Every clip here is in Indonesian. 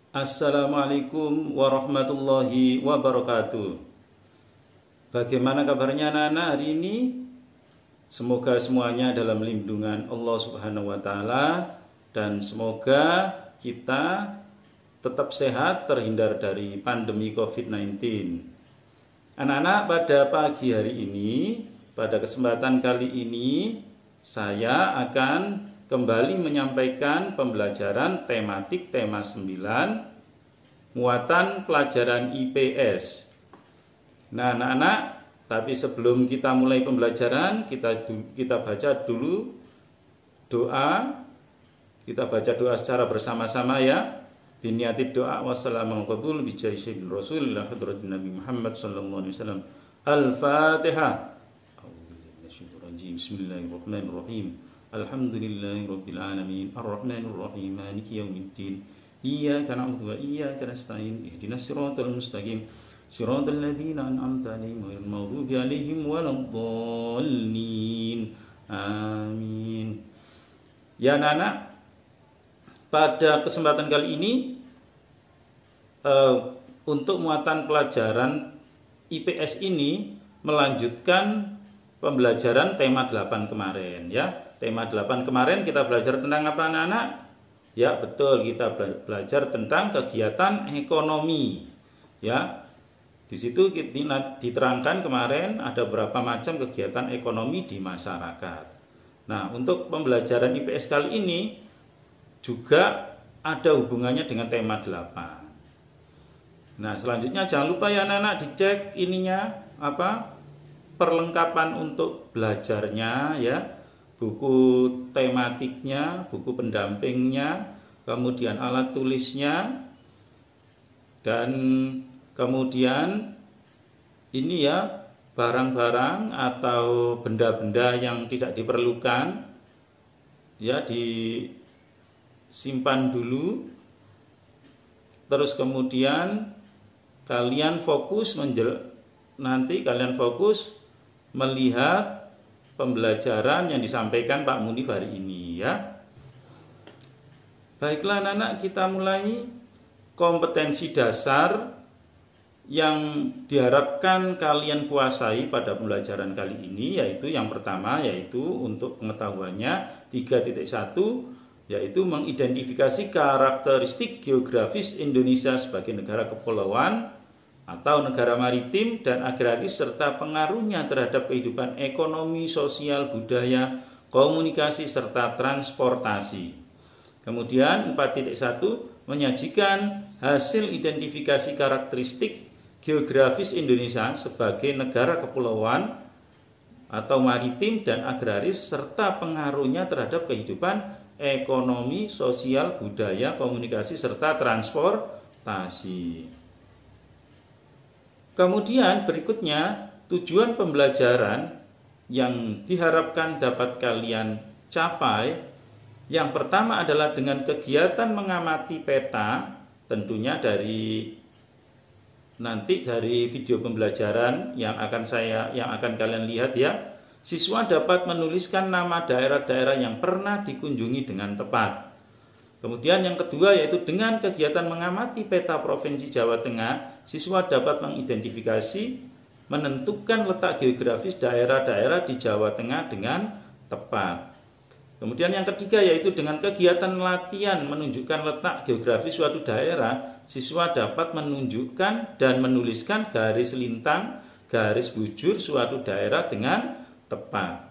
Assalamualaikum warahmatullahi wabarakatuh. Bagaimana kabarnya anak-anak hari ini? Semoga semuanya dalam lindungan Allah Subhanahu wa taala dan semoga kita tetap sehat terhindar dari pandemi COVID-19. Anak-anak, pada pagi hari ini, pada kesempatan kali ini saya akan kembali menyampaikan pembelajaran tematik tema 9 muatan pelajaran IPS. Nah anak-anak, tapi sebelum kita mulai pembelajaran kita baca dulu doa. Kita baca doa secara bersama-sama ya. Biniatid doa wassalamu qabul bijahi sayyidil rasulillah hadratin Nabi Muhammad sallallahu alaihi wasallam. Al-Fatihah. Bismillahirrahmanirrahim. Alhamdulillahirabbil alamin arrahmanir rahim maliki yaumiddin iyyaka na'budu wa iyyaka nasta'in ihdinas siratal mustaqim siratal ladzina an'amta 'alaihim ghairil maghdubi 'alaihim waladdallin amin. Ya anak-anak, pada kesempatan kali ini untuk muatan pelajaran IPS ini melanjutkan pembelajaran tema 8 kemarin ya. Tema 8 kemarin kita belajar tentang apa anak-anak? Ya betul, kita belajar tentang kegiatan ekonomi. Ya, di situ diterangkan kemarin ada berapa macam kegiatan ekonomi di masyarakat. Nah, untuk pembelajaran IPS kali ini juga ada hubungannya dengan tema 8. Nah, selanjutnya jangan lupa ya anak-anak dicek ininya perlengkapan untuk belajarnya ya. Buku tematiknya, buku pendampingnya, kemudian alat tulisnya, dan kemudian ini ya barang-barang atau benda-benda yang tidak diperlukan ya disimpan dulu. Terus kemudian kalian fokus melihat pembelajaran yang disampaikan Pak Munif hari ini ya. Baiklah anak-anak, kita mulai kompetensi dasar yang diharapkan kalian kuasai pada pembelajaran kali ini, yaitu yang pertama yaitu untuk pengetahuannya 3.1 yaitu mengidentifikasi karakteristik geografis Indonesia sebagai negara kepulauan atau negara maritim dan agraris serta pengaruhnya terhadap kehidupan ekonomi, sosial, budaya, komunikasi, serta transportasi. Kemudian 4.1 menyajikan hasil identifikasi karakteristik geografis Indonesia sebagai negara kepulauan atau maritim dan agraris serta pengaruhnya terhadap kehidupan ekonomi, sosial, budaya, komunikasi, serta transportasi. Kemudian berikutnya tujuan pembelajaran yang diharapkan dapat kalian capai. Yang pertama adalah dengan kegiatan mengamati peta, tentunya dari video pembelajaran yang akan kalian lihat ya. Siswa dapat menuliskan nama daerah-daerah yang pernah dikunjungi dengan tepat. Kemudian yang kedua yaitu dengan kegiatan mengamati peta Provinsi Jawa Tengah, siswa dapat mengidentifikasi, menentukan letak geografis daerah-daerah di Jawa Tengah dengan tepat. Kemudian yang ketiga yaitu dengan kegiatan latihan menunjukkan letak geografis suatu daerah, siswa dapat menunjukkan dan menuliskan garis lintang, garis bujur suatu daerah dengan tepat.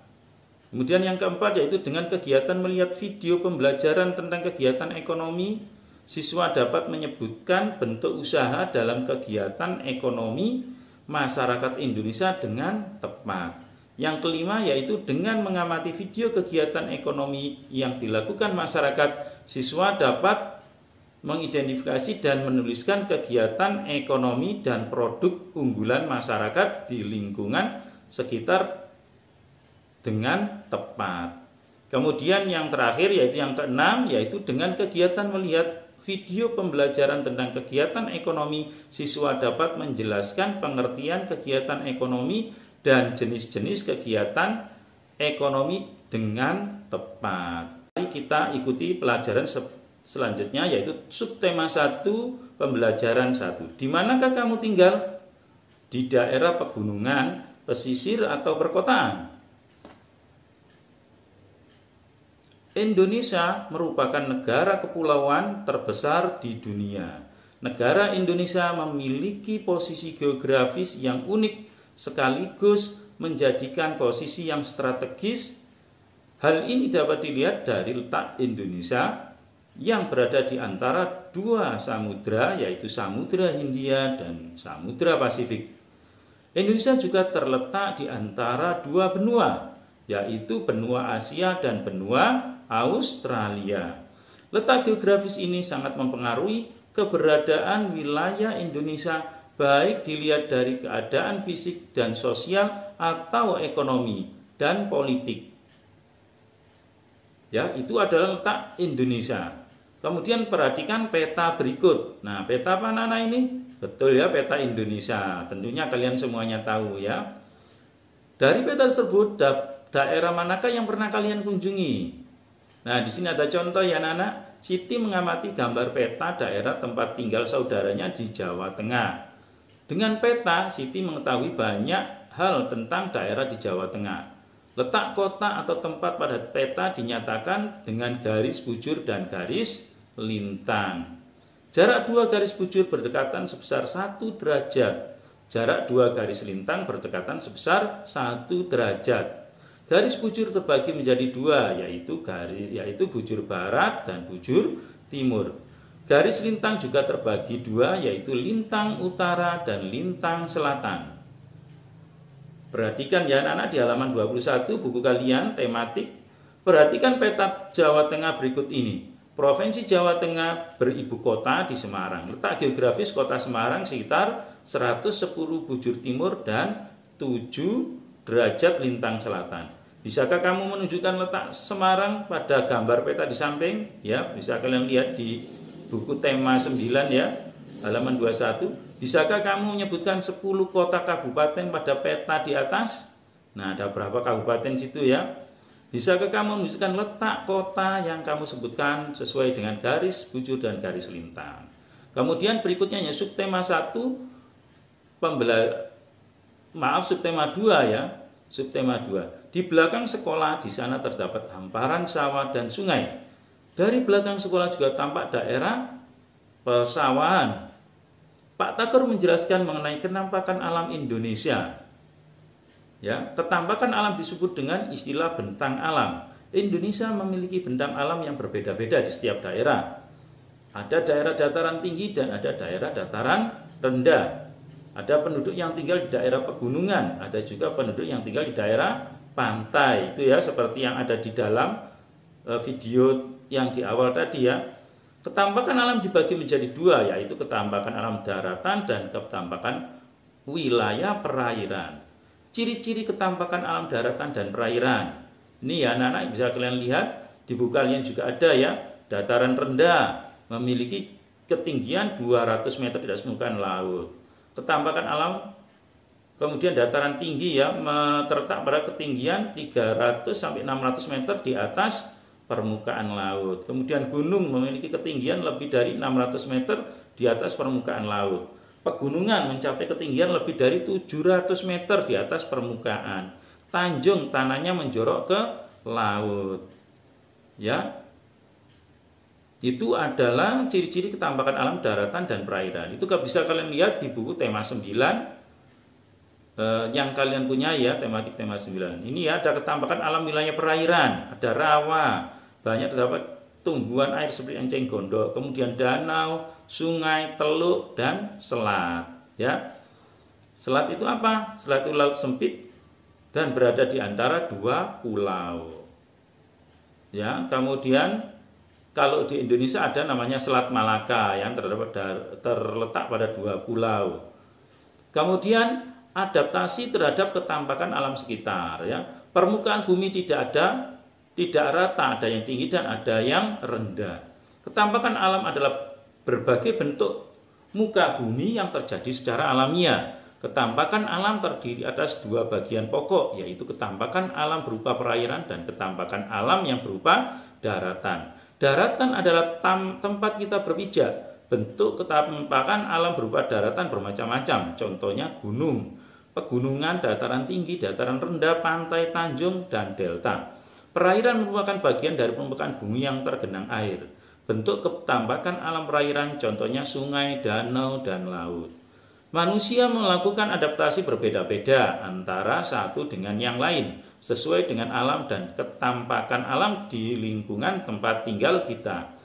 Kemudian yang keempat yaitu dengan kegiatan melihat video pembelajaran tentang kegiatan ekonomi, siswa dapat menyebutkan bentuk usaha dalam kegiatan ekonomi masyarakat Indonesia dengan tepat. Yang kelima yaitu dengan mengamati video kegiatan ekonomi yang dilakukan masyarakat, siswa dapat mengidentifikasi dan menuliskan kegiatan ekonomi dan produk unggulan masyarakat di lingkungan sekitar dengan tepat. Kemudian yang terakhir yaitu yang keenam yaitu dengan kegiatan melihat video pembelajaran tentang kegiatan ekonomi, siswa dapat menjelaskan pengertian kegiatan ekonomi dan jenis-jenis kegiatan ekonomi dengan tepat. Mari kita ikuti pelajaran selanjutnya yaitu subtema 1 pembelajaran 1. Di manakah kamu tinggal? Di daerah pegunungan, pesisir atau perkotaan? Indonesia merupakan negara kepulauan terbesar di dunia. Negara Indonesia memiliki posisi geografis yang unik sekaligus menjadikan posisi yang strategis. Hal ini dapat dilihat dari letak Indonesia yang berada di antara dua samudra, yaitu Samudra Hindia dan Samudra Pasifik. Indonesia juga terletak di antara dua benua, yaitu benua Asia dan benua Australia. Letak geografis ini sangat mempengaruhi keberadaan wilayah Indonesia, baik dilihat dari keadaan fisik dan sosial atau ekonomi dan politik. Ya, itu adalah letak Indonesia. Kemudian perhatikan peta berikut. Nah, peta apa Nana ini? Betul ya, peta Indonesia. Tentunya kalian semuanya tahu ya. Dari peta tersebut, daerah manakah yang pernah kalian kunjungi? Nah, di sini ada contoh ya Nana. Siti mengamati gambar peta daerah tempat tinggal saudaranya di Jawa Tengah. Dengan peta, Siti mengetahui banyak hal tentang daerah di Jawa Tengah. Letak kota atau tempat pada peta dinyatakan dengan garis bujur dan garis lintang. Jarak dua garis bujur berdekatan sebesar 1 derajat. Jarak dua garis lintang berdekatan sebesar 1 derajat. Garis bujur terbagi menjadi dua, yaitu bujur barat dan bujur timur. Garis lintang juga terbagi dua, yaitu lintang utara dan lintang selatan. Perhatikan ya anak-anak di halaman 21 buku kalian tematik. Perhatikan peta Jawa Tengah berikut ini. Provinsi Jawa Tengah beribu kota di Semarang. Letak geografis kota Semarang sekitar 110 bujur timur dan 7 derajat lintang selatan. Bisakah kamu menunjukkan letak Semarang pada gambar peta di samping? Ya, bisa kalian lihat di buku tema 9 ya, halaman 21. Bisakah kamu menyebutkan 10 kota kabupaten pada peta di atas? Nah, ada berapa kabupaten situ ya? Bisakah kamu menunjukkan letak kota yang kamu sebutkan sesuai dengan garis bujur dan garis lintang? Kemudian berikutnya ya subtema 1 subtema 2 ya. Subtema 2. Di belakang sekolah di sana terdapat hamparan sawah dan sungai. Dari belakang sekolah juga tampak daerah persawahan. Pak Takur menjelaskan mengenai kenampakan alam Indonesia. Ya, kenampakan alam disebut dengan istilah bentang alam. Indonesia memiliki bentang alam yang berbeda-beda di setiap daerah. Ada daerah dataran tinggi dan ada daerah dataran rendah. Ada penduduk yang tinggal di daerah pegunungan, ada juga penduduk yang tinggal di daerah pantai. Itu ya seperti yang ada di dalam video yang di awal tadi ya. Ketampakan alam dibagi menjadi dua, yaitu ketampakan alam daratan dan ketampakan wilayah perairan. Ciri-ciri ketampakan alam daratan dan perairan. Ini ya anak-anak bisa kalian lihat, di buku kalian juga ada ya. Dataran rendah memiliki ketinggian 200 meter di atas permukaan laut. Ketampakan alam, kemudian dataran tinggi ya terletak pada ketinggian 300 sampai 600 meter di atas permukaan laut. Kemudian gunung memiliki ketinggian lebih dari 600 meter di atas permukaan laut. Pegunungan mencapai ketinggian lebih dari 700 meter di atas permukaan. Tanjung tanahnya menjorok ke laut. Ya. Itu adalah ciri-ciri ketampakan alam daratan dan perairan. Itu bisa kalian lihat di buku tema 9 yang kalian punya ya, tematik tema 9. Ini ya ada ketampakan alam wilayah perairan, ada rawa, banyak terdapat tumbuhan air seperti enceng gondok, kemudian danau, sungai, teluk dan selat ya. Selat itu apa? Selat itu laut sempit dan berada di antara dua pulau. Ya, kemudian kalau di Indonesia ada namanya Selat Malaka yang terletak pada dua pulau. Kemudian adaptasi terhadap ketampakan alam sekitar ya. Permukaan bumi tidak rata, ada yang tinggi dan ada yang rendah. Ketampakan alam adalah berbagai bentuk muka bumi yang terjadi secara alamiah. Ketampakan alam terdiri atas dua bagian pokok, yaitu ketampakan alam berupa perairan dan ketampakan alam yang berupa daratan. Daratan adalah tempat kita berpijak. Bentuk ketampakan alam berupa daratan bermacam-macam. Contohnya gunung, pegunungan, dataran tinggi, dataran rendah, pantai, tanjung, dan delta. Perairan merupakan bagian dari permukaan bumi yang tergenang air. Bentuk ketampakan alam perairan contohnya sungai, danau, dan laut. Manusia melakukan adaptasi berbeda-beda antara satu dengan yang lain sesuai dengan alam dan ketampakan alam di lingkungan tempat tinggal kita.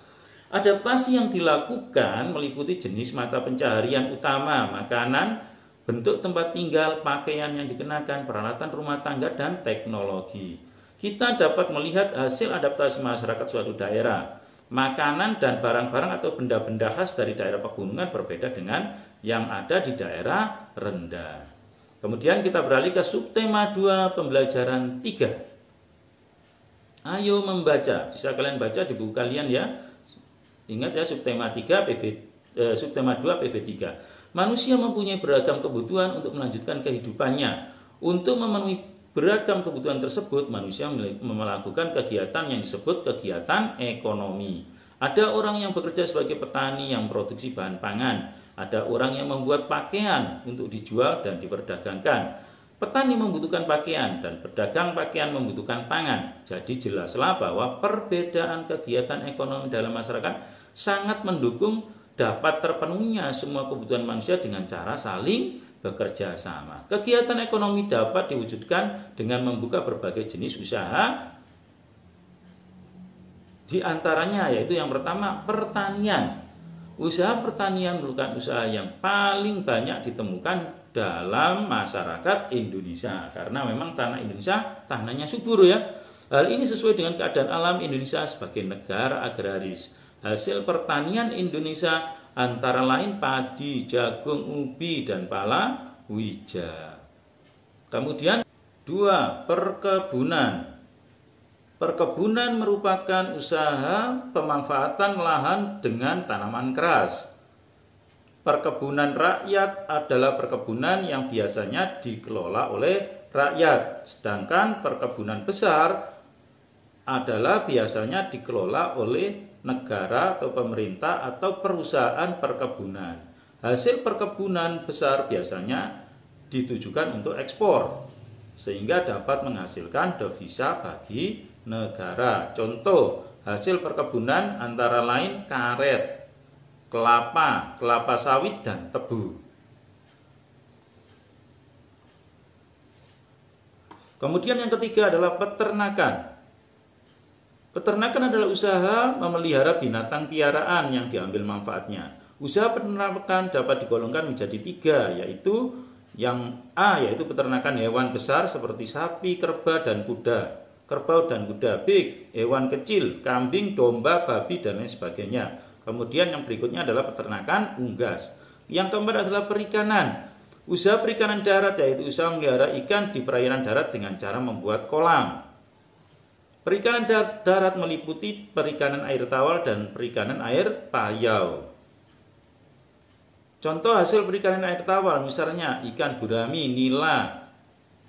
Adaptasi yang dilakukan meliputi jenis mata pencaharian utama, makanan, bentuk tempat tinggal, pakaian yang dikenakan, peralatan rumah tangga, dan teknologi. Kita dapat melihat hasil adaptasi masyarakat suatu daerah. Makanan dan barang-barang atau benda-benda khas dari daerah pegunungan berbeda dengan yang ada di daerah rendah. Kemudian kita beralih ke subtema 2 pembelajaran 3. Ayo membaca. Bisa kalian baca di buku kalian ya. Ingat ya, subtema 2 PB 3. Manusia mempunyai beragam kebutuhan untuk melanjutkan kehidupannya. Untuk memenuhi beragam kebutuhan tersebut, manusia melakukan kegiatan yang disebut kegiatan ekonomi. Ada orang yang bekerja sebagai petani yang memproduksi bahan pangan. Ada orang yang membuat pakaian untuk dijual dan diperdagangkan. Petani membutuhkan pakaian dan pedagang pakaian membutuhkan pangan. Jadi jelaslah bahwa perbedaan kegiatan ekonomi dalam masyarakat sangat mendukung dapat terpenuhinya semua kebutuhan manusia dengan cara saling bekerja sama. Kegiatan ekonomi dapat diwujudkan dengan membuka berbagai jenis usaha. Di antaranya yaitu yang pertama pertanian. Usaha pertanian merupakan usaha yang paling banyak ditemukan dalam masyarakat Indonesia karena memang tanah Indonesia tanahnya subur ya. Hal ini sesuai dengan keadaan alam Indonesia sebagai negara agraris. Hasil pertanian Indonesia antara lain padi, jagung, ubi, dan palawija. Kemudian 2. Perkebunan. Perkebunan merupakan usaha pemanfaatan lahan dengan tanaman keras. Perkebunan rakyat adalah perkebunan yang biasanya dikelola oleh rakyat, sedangkan perkebunan besar adalah biasanya dikelola oleh negara atau pemerintah atau perusahaan perkebunan. Hasil perkebunan besar biasanya ditujukan untuk ekspor, sehingga dapat menghasilkan devisa bagi negara. Contoh hasil perkebunan antara lain karet, kelapa, kelapa sawit, dan tebu. Kemudian yang ketiga adalah peternakan. Peternakan adalah usaha memelihara binatang piaraan yang diambil manfaatnya. Usaha peternakan dapat digolongkan menjadi 3, yaitu yang A yaitu peternakan hewan besar seperti sapi, kerbau dan kuda. B, hewan kecil, kambing, domba, babi, dan lain sebagainya. Kemudian yang berikutnya adalah peternakan unggas. Yang keempat adalah perikanan. Usaha perikanan darat yaitu usaha memelihara ikan di perairan darat dengan cara membuat kolam. Perikanan darat meliputi perikanan air tawar dan perikanan air payau. Contoh hasil perikanan air tawar misalnya ikan gurami, nila,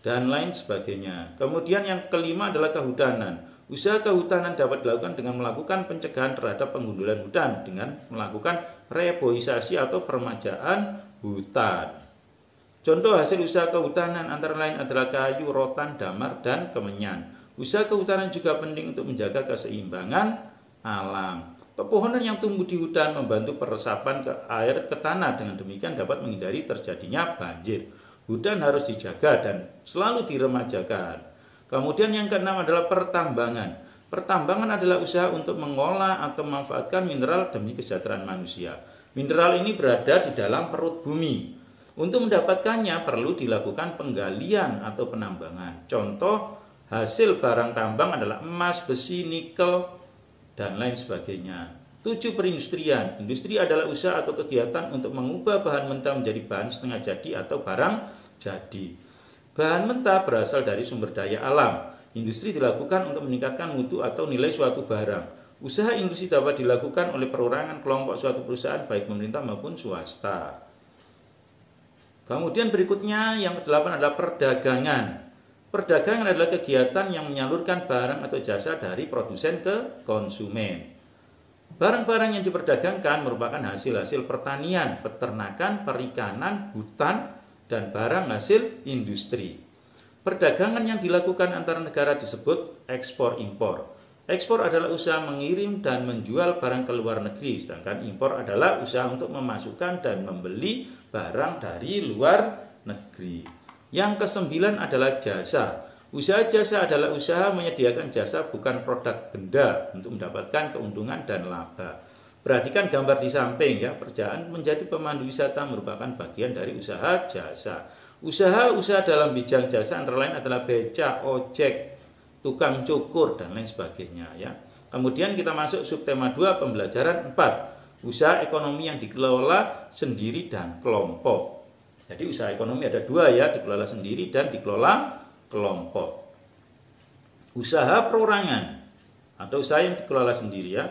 dan lain sebagainya. Kemudian yang kelima adalah kehutanan. Usaha kehutanan dapat dilakukan dengan melakukan pencegahan terhadap penggundulan hutan dengan melakukan reboisasi atau peremajaan hutan. Contoh hasil usaha kehutanan antara lain adalah kayu, rotan, damar, dan kemenyan. Usaha kehutanan juga penting untuk menjaga keseimbangan alam. Pepohonan yang tumbuh di hutan membantu peresapan air ke tanah. Dengan demikian dapat menghindari terjadinya banjir. Hutan harus dijaga dan selalu diremajakan. Kemudian yang keenam adalah pertambangan. Pertambangan adalah usaha untuk mengolah atau memanfaatkan mineral demi kesejahteraan manusia. Mineral ini berada di dalam perut bumi. Untuk mendapatkannya perlu dilakukan penggalian atau penambangan. Contoh hasil barang tambang adalah emas, besi, nikel, dan lain sebagainya. 7. Perindustrian. Industri adalah usaha atau kegiatan untuk mengubah bahan mentah menjadi bahan setengah jadi atau barang jadi. Bahan mentah berasal dari sumber daya alam. Industri dilakukan untuk meningkatkan mutu atau nilai suatu barang. Usaha industri dapat dilakukan oleh perorangan kelompok suatu perusahaan baik pemerintah maupun swasta. Kemudian berikutnya yang ke-8 adalah perdagangan. Perdagangan adalah kegiatan yang menyalurkan barang atau jasa dari produsen ke konsumen. Barang-barang yang diperdagangkan merupakan hasil-hasil pertanian, peternakan, perikanan, hutan, dan barang hasil industri. Perdagangan yang dilakukan antara negara disebut ekspor-impor. Ekspor adalah usaha mengirim dan menjual barang ke luar negeri, sedangkan impor adalah usaha untuk memasukkan dan membeli barang dari luar negeri. Yang kesembilan adalah jasa. Usaha jasa adalah usaha menyediakan jasa bukan produk benda untuk mendapatkan keuntungan dan laba. Perhatikan gambar di samping ya, pekerjaan menjadi pemandu wisata merupakan bagian dari usaha jasa. Usaha-usaha dalam bidang jasa antara lain adalah beca, ojek, tukang cukur, dan lain sebagainya ya. Kemudian kita masuk subtema 2 pembelajaran 4. Usaha ekonomi yang dikelola sendiri dan kelompok. Jadi usaha ekonomi ada 2 ya, dikelola sendiri dan dikelola kelompok. Usaha perorangan atau usaha yang dikelola sendiri ya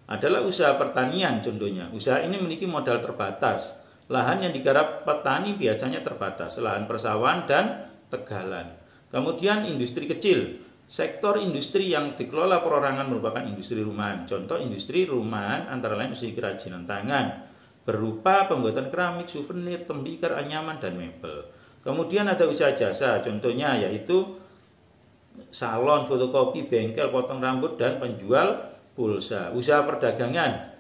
adalah usaha pertanian contohnya. Usaha ini memiliki modal terbatas. Lahan yang digarap petani biasanya terbatas, lahan persawahan dan tegalan. Kemudian industri kecil. Sektor industri yang dikelola perorangan merupakan industri rumahan. Contoh industri rumahan antara lain industri kerajinan tangan berupa pembuatan keramik, souvenir, tembikar, anyaman, dan mebel. Kemudian ada usaha jasa, contohnya yaitu salon, fotokopi, bengkel, potong rambut, dan penjual pulsa. Usaha perdagangan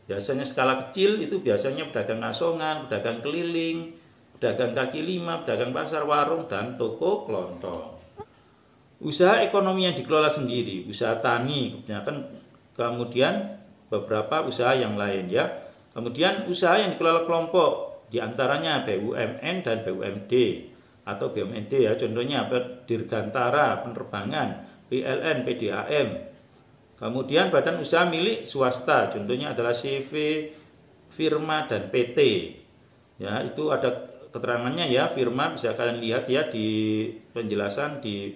biasanya skala kecil itu biasanya pedagang asongan, pedagang keliling, pedagang kaki lima, pedagang pasar, warung, dan toko kelontong. Usaha ekonomi yang dikelola sendiri, usaha tani, kemudian beberapa usaha yang lain ya. Kemudian usaha yang dikelola kelompok, diantaranya BUMN dan BUMD atau BUMD ya. Contohnya Dirgantara Penerbangan, PLN, PDAM. Kemudian badan usaha milik swasta, contohnya adalah CV, firma, dan PT. Ya, itu ada keterangannya ya, firma bisa kalian lihat ya di penjelasan di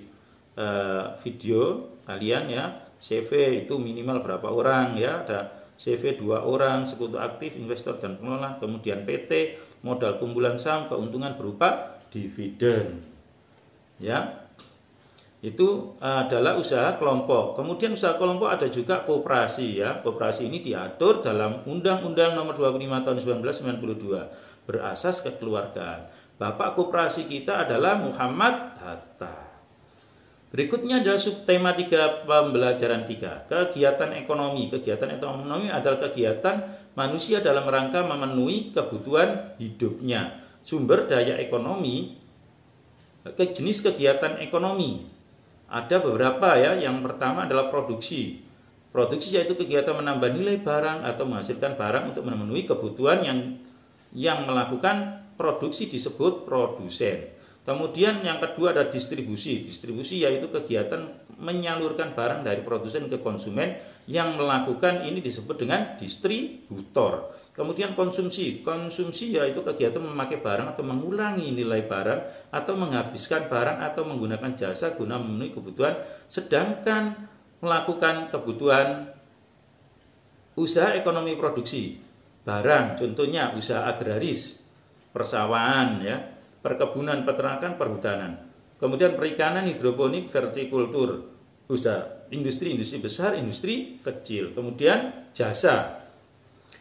video kalian ya. CV itu minimal berapa orang ya, ada CV 2 orang, sekutu aktif, investor, dan pengelola. Kemudian PT, modal kumpulan saham, keuntungan berupa dividen. Ya. Itu adalah usaha kelompok. Kemudian usaha kelompok ada juga koperasi ya. Koperasi ini diatur dalam Undang-Undang Nomor 25 Tahun 1992 berasas kekeluargaan. Bapak koperasi kita adalah Muhammad Hatta. Berikutnya adalah subtema 3 pembelajaran 3. Kegiatan ekonomi. Kegiatan ekonomi adalah kegiatan manusia dalam rangka memenuhi kebutuhan hidupnya. Sumber daya ekonomi, jenis kegiatan ekonomi. Ada beberapa ya. Yang pertama adalah produksi. Produksi yaitu kegiatan menambah nilai barang atau menghasilkan barang untuk memenuhi kebutuhan yang melakukan produksi disebut produsen. Kemudian yang kedua ada distribusi. Distribusi yaitu kegiatan menyalurkan barang dari produsen ke konsumen, yang melakukan ini disebut dengan distributor. Kemudian konsumsi. Konsumsi yaitu kegiatan memakai barang atau mengurangi nilai barang atau menghabiskan barang atau menggunakan jasa guna memenuhi kebutuhan. Sedangkan melakukan kebutuhan usaha ekonomi produksi barang, contohnya usaha agraris, persawahan ya, perkebunan, peternakan, perhutanan. Kemudian perikanan, hidroponik, vertikultur, usaha industri besar, industri kecil. Kemudian jasa.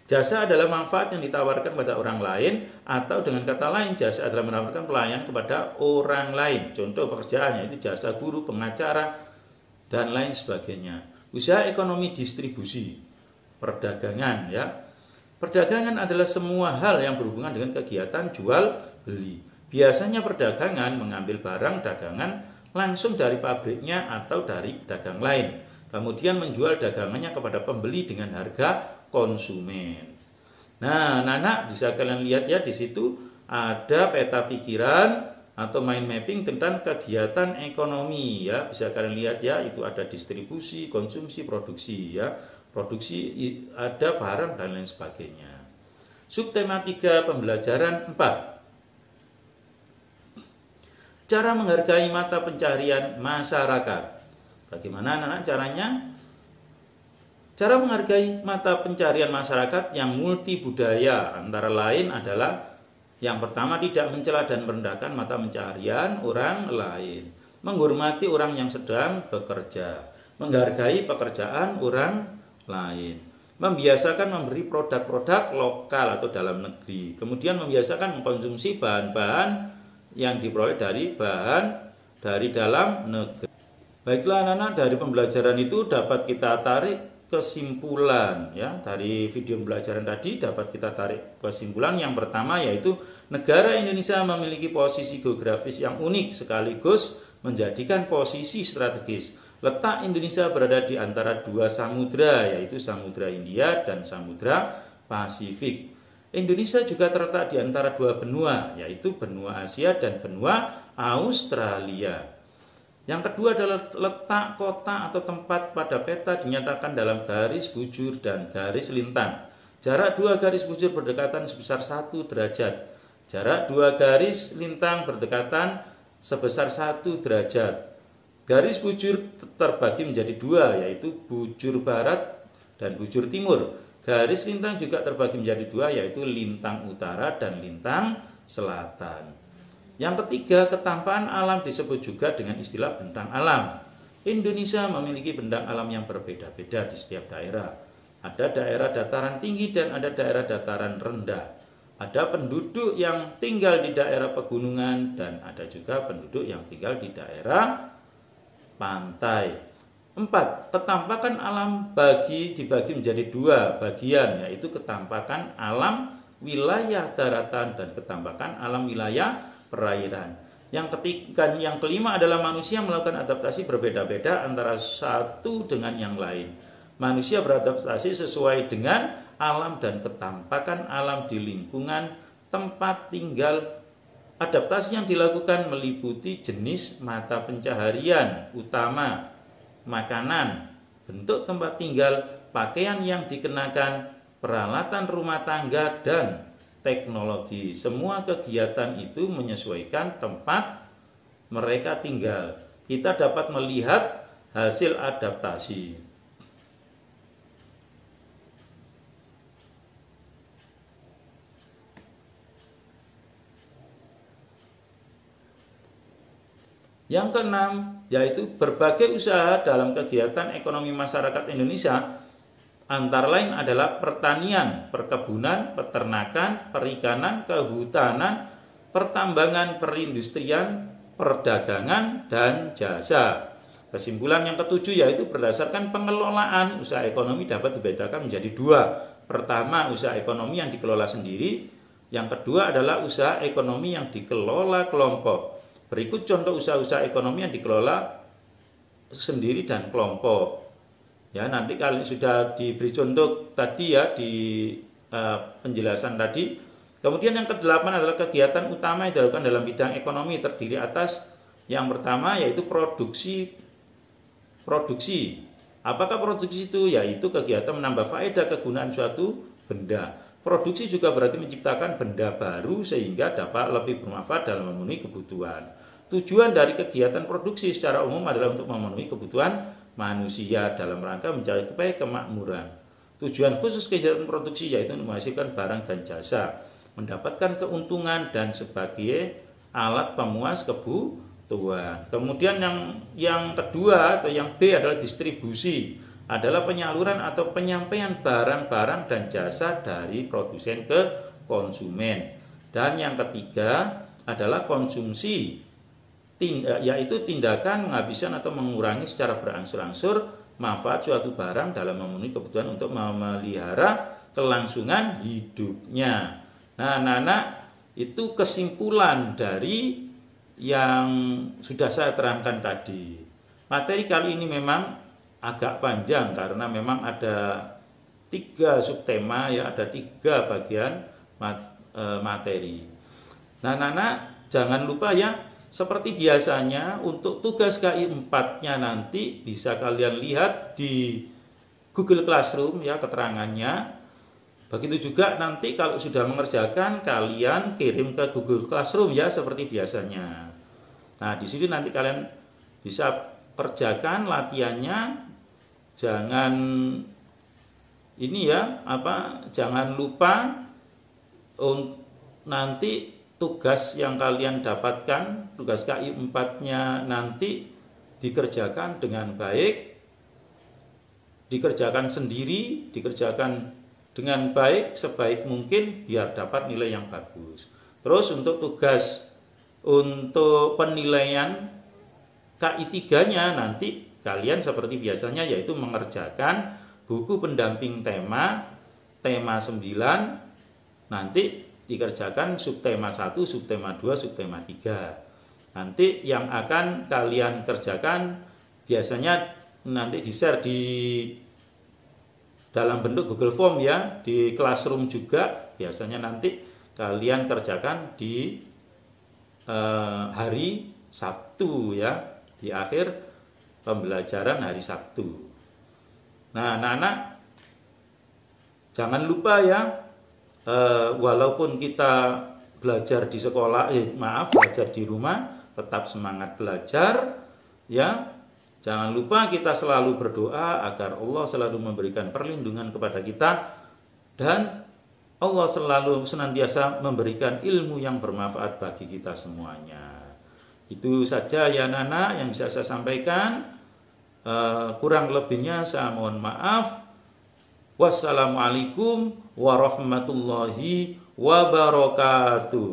Jasa adalah manfaat yang ditawarkan pada orang lain, atau dengan kata lain jasa adalah menawarkan pelayanan kepada orang lain. Contoh pekerjaan yaitu jasa guru, pengacara, dan lain sebagainya. Usaha ekonomi distribusi, perdagangan ya. Perdagangan adalah semua hal yang berhubungan dengan kegiatan jual beli. Biasanya perdagangan mengambil barang dagangan langsung dari pabriknya atau dari pedagang lain, kemudian menjual dagangannya kepada pembeli dengan harga konsumen. Nah, anak-anak bisa kalian lihat ya, di situ ada peta pikiran atau mind mapping tentang kegiatan ekonomi ya. Bisa kalian lihat ya, itu ada distribusi, konsumsi, produksi ya. Produksi ada barang dan lain sebagainya. Subtema 3 pembelajaran 4. Cara menghargai mata pencaharian masyarakat. Bagaimana anak-anak caranya? Cara menghargai mata pencaharian masyarakat yang multibudaya antara lain adalah yang pertama, tidak mencela dan merendahkan mata pencaharian orang lain, menghormati orang yang sedang bekerja, menghargai pekerjaan orang lain, membiasakan memberi produk-produk lokal atau dalam negeri. Kemudian membiasakan mengkonsumsi bahan-bahan yang diperoleh dari dalam negeri. Baiklah anak-anak, dari pembelajaran itu dapat kita tarik kesimpulan ya. Dari video pembelajaran tadi dapat kita tarik kesimpulan yang pertama, yaitu negara Indonesia memiliki posisi geografis yang unik sekaligus menjadikan posisi strategis. Letak Indonesia berada di antara dua samudra, yaitu Samudra Hindia dan Samudra Pasifik. Indonesia juga terletak di antara dua benua, yaitu benua Asia dan benua Australia. Yang kedua adalah letak kota atau tempat pada peta dinyatakan dalam garis bujur dan garis lintang. Jarak dua garis bujur berdekatan sebesar 1 derajat. Jarak dua garis lintang berdekatan sebesar 1 derajat. Garis bujur terbagi menjadi dua, yaitu bujur barat dan bujur timur. Garis lintang juga terbagi menjadi dua, yaitu lintang utara dan lintang selatan. Yang ketiga, ketampaan alam disebut juga dengan istilah bentang alam. Indonesia memiliki bentang alam yang berbeda-beda di setiap daerah. Ada daerah dataran tinggi dan ada daerah dataran rendah. Ada penduduk yang tinggal di daerah pegunungan dan ada juga penduduk yang tinggal di daerah pantai. 4. Ketampakan alam dibagi menjadi dua bagian, yaitu ketampakan alam wilayah daratan dan ketampakan alam wilayah perairan. Yang kelima adalah manusia melakukan adaptasi berbeda-beda antara satu dengan yang lain. Manusia beradaptasi sesuai dengan alam dan ketampakan alam di lingkungan tempat tinggal. Adaptasi yang dilakukan meliputi jenis mata pencaharian utama, makanan, bentuk tempat tinggal, pakaian yang dikenakan, peralatan rumah tangga, dan teknologi. Semua kegiatan itu menyesuaikan tempat mereka tinggal. Kita dapat melihat hasil adaptasi. Yang keenam, yaitu berbagai usaha dalam kegiatan ekonomi masyarakat Indonesia. Antara lain adalah pertanian, perkebunan, peternakan, perikanan, kehutanan, pertambangan, perindustrian, perdagangan, dan jasa. Kesimpulan yang ketujuh yaitu berdasarkan pengelolaan usaha ekonomi dapat dibedakan menjadi dua. Pertama, usaha ekonomi yang dikelola sendiri. Yang kedua adalah usaha ekonomi yang dikelola kelompok. Berikut contoh usaha-usaha ekonomi yang dikelola sendiri dan kelompok. Ya, nanti kalian sudah diberi contoh tadi ya di penjelasan tadi. Kemudian yang kedelapan adalah kegiatan utama yang dilakukan dalam bidang ekonomi, terdiri atas yang pertama yaitu produksi. Apakah produksi itu? Yaitu kegiatan menambah faedah kegunaan suatu benda. Produksi juga berarti menciptakan benda baru sehingga dapat lebih bermanfaat dalam memenuhi kebutuhan. Tujuan dari kegiatan produksi secara umum adalah untuk memenuhi kebutuhan manusia dalam rangka mencapai kemakmuran. Tujuan khusus kegiatan produksi yaitu menghasilkan barang dan jasa, mendapatkan keuntungan dan sebagai alat pemuas kebutuhan. Kemudian yang kedua atau yang B adalah distribusi, adalah penyaluran atau penyampaian barang-barang dan jasa dari produsen ke konsumen. Dan yang ketiga adalah konsumsi, yaitu tindakan menghabiskan atau mengurangi secara berangsur-angsur manfaat suatu barang dalam memenuhi kebutuhan untuk memelihara kelangsungan hidupnya. Nah, anak-anak, itu kesimpulan dari yang sudah saya terangkan tadi. Materi kali ini memang agak panjang karena memang ada 3 subtema ya, ada 3 bagian materi. Nah, anak-anak, jangan lupa ya, seperti biasanya untuk tugas KI 4-nya nanti bisa kalian lihat di Google Classroom ya keterangannya. Begitu juga nanti kalau sudah mengerjakan kalian kirim ke Google Classroom ya seperti biasanya. Nah, di sini nanti kalian bisa kerjakan latihannya. Jangan jangan lupa nanti tugas yang kalian dapatkan, tugas KI 4-nya nanti dikerjakan dengan baik, dikerjakan sendiri, dikerjakan dengan baik, sebaik mungkin biar dapat nilai yang bagus. Terus untuk tugas untuk penilaian KI3-nya nanti kalian seperti biasanya, yaitu mengerjakan buku pendamping tema 9, nanti dikerjakan subtema 1, subtema 2, subtema 3. Nanti yang akan kalian kerjakan biasanya nanti di-share di dalam bentuk Google Form ya, di Classroom juga. Biasanya nanti kalian kerjakan di hari Sabtu ya, di akhir pembelajaran hari Sabtu. Nah, anak-anak jangan lupa ya, walaupun kita belajar di sekolah, belajar di rumah, tetap semangat belajar ya. Jangan lupa kita selalu berdoa agar Allah selalu memberikan perlindungan kepada kita dan Allah selalu senantiasa memberikan ilmu yang bermanfaat bagi kita semuanya. Itu saja ya anak-anak yang bisa saya sampaikan. Kurang lebihnya saya mohon maaf. Wassalamualaikum warahmatullahi wabarakatuh.